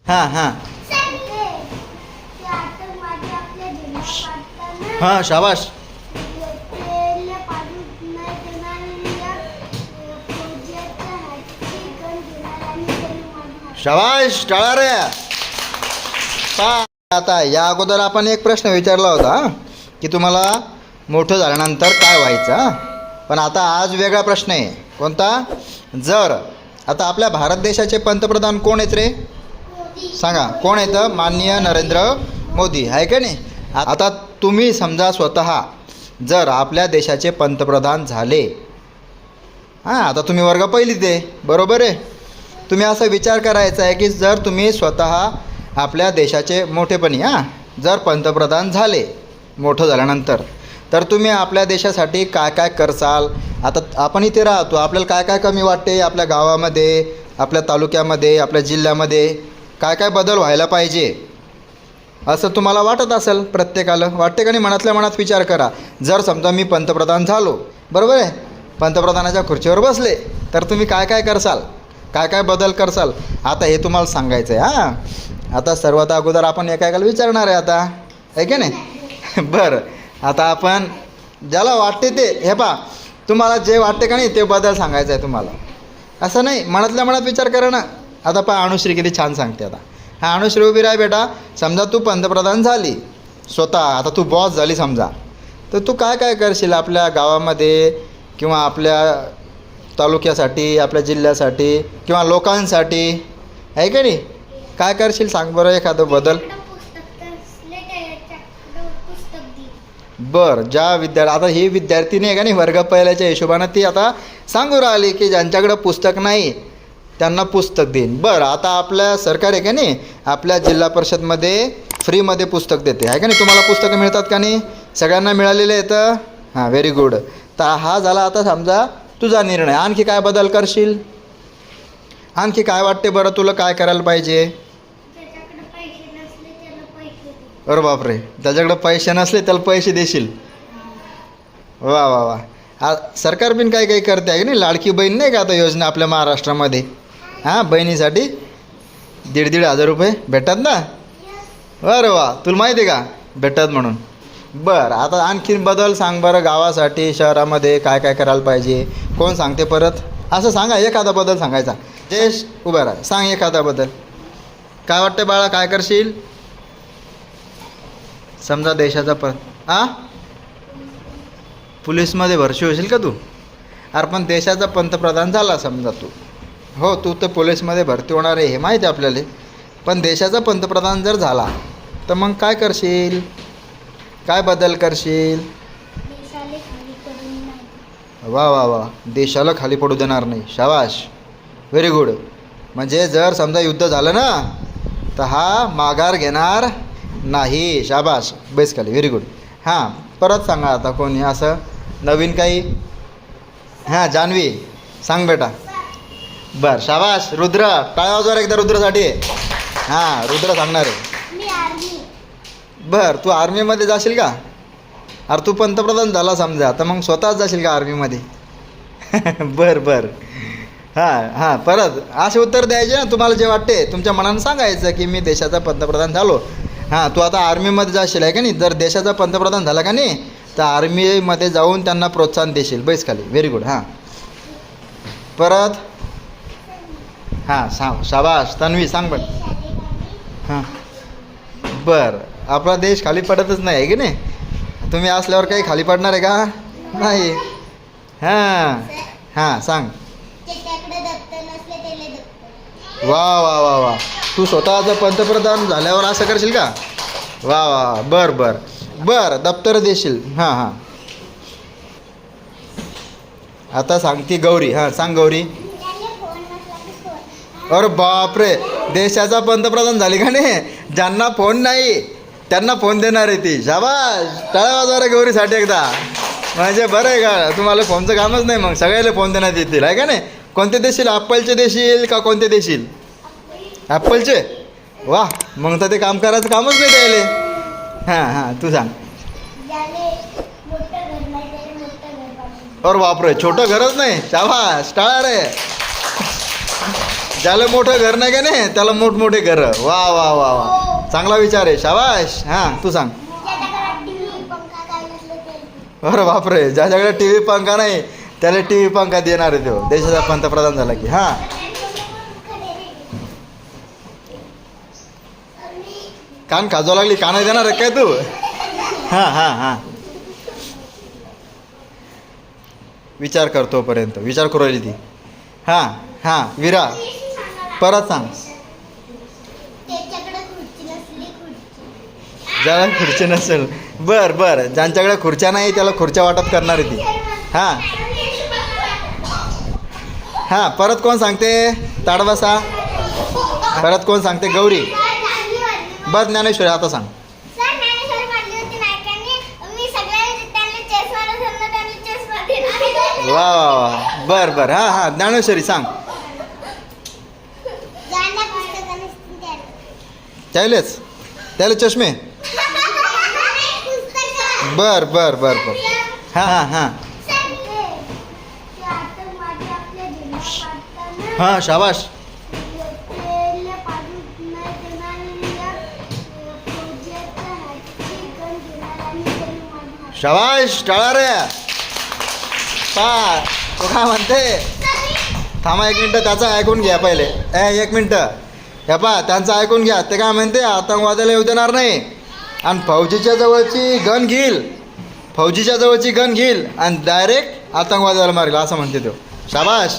हां हां हां शाबाश. शाबाश टाळा रे. आता या अगोदर आपण एक प्रश्न विचारला होता की तुम्हाला मोठं झाल्यानंतर काय व्हायचं. पण आता आज वेगळा प्रश्न आहे. कोणता? जर आता आपल्या भारत देशाचे पंतप्रधान कोण आहेत रे? सांगा कोण आहेत? माननीय नरेंद्र मोदी आहे का नाही. आता तुम्ही समजा स्वतः जर आपल्या देशाचे पंतप्रधान झाले, हां आता तुम्ही वर्ग पहिलीत आहे बरोबर आहे. तुम्ही असा विचार करायचा आहे की जर तुम्ही स्वतः आपल्या देशाचे मोठेपणी जर पंतप्रधान झाले मोठं झाल्यानंतर, तर तुम्ही आपल्या देशासाठी काय काय करसाल. आता आपण इथे राहतो, आपल्याला काय काय कमी वाटते आपल्या गावामध्ये, आपल्या तालुक्यामध्ये, आपल्या जिल्ह्यामध्ये काय काय बदल व्हायला पाहिजे असं तुम्हाला वाटत असेल. प्रत्येकाला वाटते का नाही? मनातल्या मनात विचार करा. जर समजा मी पंतप्रधान झालो बरोबर आहे, पंतप्रधानाच्या खुर्चीवर बसले, तर तुम्ही काय काय करसाल, काय काय बदल करसाल. आता हे तुम्हाला सांगायचं आहे. आता सर्वात अगोदर आपण एकाएकाला विचारणार आहे आता, आहे की नाही. बरं आता आपण ज्याला वाटते ते, हे पहा तुम्हाला जे वाटते का नाही ते बदल सांगायचं आहे तुम्हाला. असं नाही, मनातल्या मनात विचार करा ना. आता पहा अनुश्री किती छान सांगते. आता हां अनुश्री उभी राह बेटा. समजा तू पंतप्रधान झाली स्वतः, आता तू बॉस झाली समजा, तर तू काय काय करशील आपल्या गावामध्ये किंवा आपल्या तालुक्यासाठी, आपल्या जिल्ह्यासाठी किंवा लोकांसाठी, आहे का नाही. काय करशील सांग बरं एखादं बदल. बरं ज्या आता ही विद्यार्थिनी आहे का नाही वर्ग पहिल्याच्या हिशोबानं ती आता सांगू राहिली की ज्यांच्याकडं पुस्तक नाही त्यांना पुस्तक देईन. बरं आता आपल्या सरकार आहे का नाही आपल्या जिल्हा परिषदमध्ये फ्रीमध्ये पुस्तक देते, आहे का नाही. तुम्हाला पुस्तकं मिळतात का नाही? सगळ्यांना मिळालेले येतं. हां व्हेरी गुड. तर हा झाला आता समजा तुझा निर्णय. आणखी काय बदल करशील? आणखी काय वाटते बरं तुला काय करायला पाहिजे? अरे बापरे, त्याच्याकडे पैसे नसले त्याला पैसे देशील. वा वा वा. सरकार पण काही काही करते आहे की नाही. लाडकी बहीण नाही का आता योजना आपल्या महाराष्ट्रामध्ये, हां बहिणीसाठी 1,500 रुपये भेटतात ना. अरे वा, तुला माहिती आहे का भेटतात म्हणून. बरं आता आणखीन बदल सांग बरं गावासाठी, शहरामध्ये काय काय करायला पाहिजे. कोण सांगते परत? असं सांगा एखादा बदल सांगायचा. जयेश उभा राहा, सांग एखादा बदल. काय वाटतं बाळा काय करशील? समजा देशाचा पोलीसमध्ये भरती होशील का तू? अरे पण देशाचा पंतप्रधान झाला समजा तू, हो तू तर पोलीसमध्ये भरती होणार आहे हे माहिती आहे आपल्याला. पण देशाचा पंतप्रधान जर झाला तर मग काय करशील? काय बदल करशील? वा वा वा, देशाला खाली पडू देणार नाही. शाबाश, व्हेरी गुड. म्हणजे जर समजा युद्ध झालं ना तर हा माघार घेणार नाही. शाबाश, बेस खाली, व्हेरी गुड. हां परत सांगा आता कोणी असं नवीन काही. हां जान्हवी सांग बेटा. बरं शाबाश. रुद्र टाळ्या वाजवा एकदा रुद्रसाठी. हां रुद्र सांगणार आहे. बरं तू आर्मीमध्ये जाशील का? अरे तू पंतप्रधान झाला समजा तर मग स्वतःच जाशील का आर्मीमध्ये? बरं बरं. हां हां परत असे उत्तर द्यायचे ना. तुम्हाला जे वाटते तुमच्या मनानं सांगायचं की मी देशाचा पंतप्रधान झालो. हां तू आता आर्मीमध्ये जाशील आहे का नाही. जर देशाचा पंतप्रधान झाला का नाही तर आर्मीमध्ये जाऊन त्यांना प्रोत्साहन देशील. बैस खाली, व्हेरी गुड. हां परत. हां सांग. शाबाश. तन्वी सांग पण. हां बरं आपला देश खाली पडतच नाही आहे की नाही. तुम्ही असल्यावर काही खाली पडणार आहे का? नाही. हां हां सांग. वा वा वा वा. तू स्वतःचं पंतप्रधान झाल्यावर असं करशील का? वा वा. बरं बरं बरं दप्तर देशील. हां हां आता सांगती गौरी. हां सांग गौरी. अरे बापरे, देशाचा पंतप्रधान झाली का नाही ज्यांना फोन नाही त्यांना फोन देणार आहे ती. शाबाश. टाळ्या वाजवा रे गौरीसाठी एकदा. म्हणजे बरं आहे का, तुम्हाला फोनचं कामच नाही मग सगळ्याला फोन देण्यात येतील आहे का नाही. कोणते देशील? ॲपलचे देशील का कोणते देशील? ॲपलचे. वा मग तर ते काम करायचं कामच नाही द्यायले. हां हां तू सांग. अरे बापरे, छोटं घरच नाही. शाबाश. टाळा रे. ज्याला मोठं घर नाही का नाही त्याला मोठमोठे घर. वा वा वा वा, चांगला विचार आहे, शाबाश. हां तू सांग. अरे बापरे, ज्याच्याकडे टी व्ही पंखा नाही त्याला टी व्ही पंखा देणार आहे तो, देशाचा पंतप्रधान झाला की. हां कान खाजवा लागली, कान देणार आहे काय तू? हां हां हां विचार करतोपर्यंत विचार करू राहिली ती. हां हां विरा परत सांग. ज्याला खुर्ची नसेल, बर बर, ज्यांच्याकडे खुर्च्या नाही त्याला खुर्च्या वाटप करणार आहे ती. हां हां परत कोण सांगते? ताडबसा. परत कोण सांगते? गौरी. बस ज्ञानेश्वरी आता सांग. वा वा वा, बर बर. हां हां ज्ञानेश्वरी सांग. त्यालेच त्याले चष्मे. बर बर बर बर. हां हां हां हां शाबाश. शाबाश टाळा रे. पा तो काय म्हणते? थांबा एक मिनटं, त्याचं ऐकून घ्या पहिले. एक मिनटं हे पा, त्यांचं ऐकून घ्या. ते काय म्हणते? आतंकवादाला येऊ देणार नाही आणि फौजीच्या जवळची गन घेईल, फौजीच्या जवळची गन घेईल आणि डायरेक्ट आतंकवादाला मारेल असं म्हणते तो. शाबाश.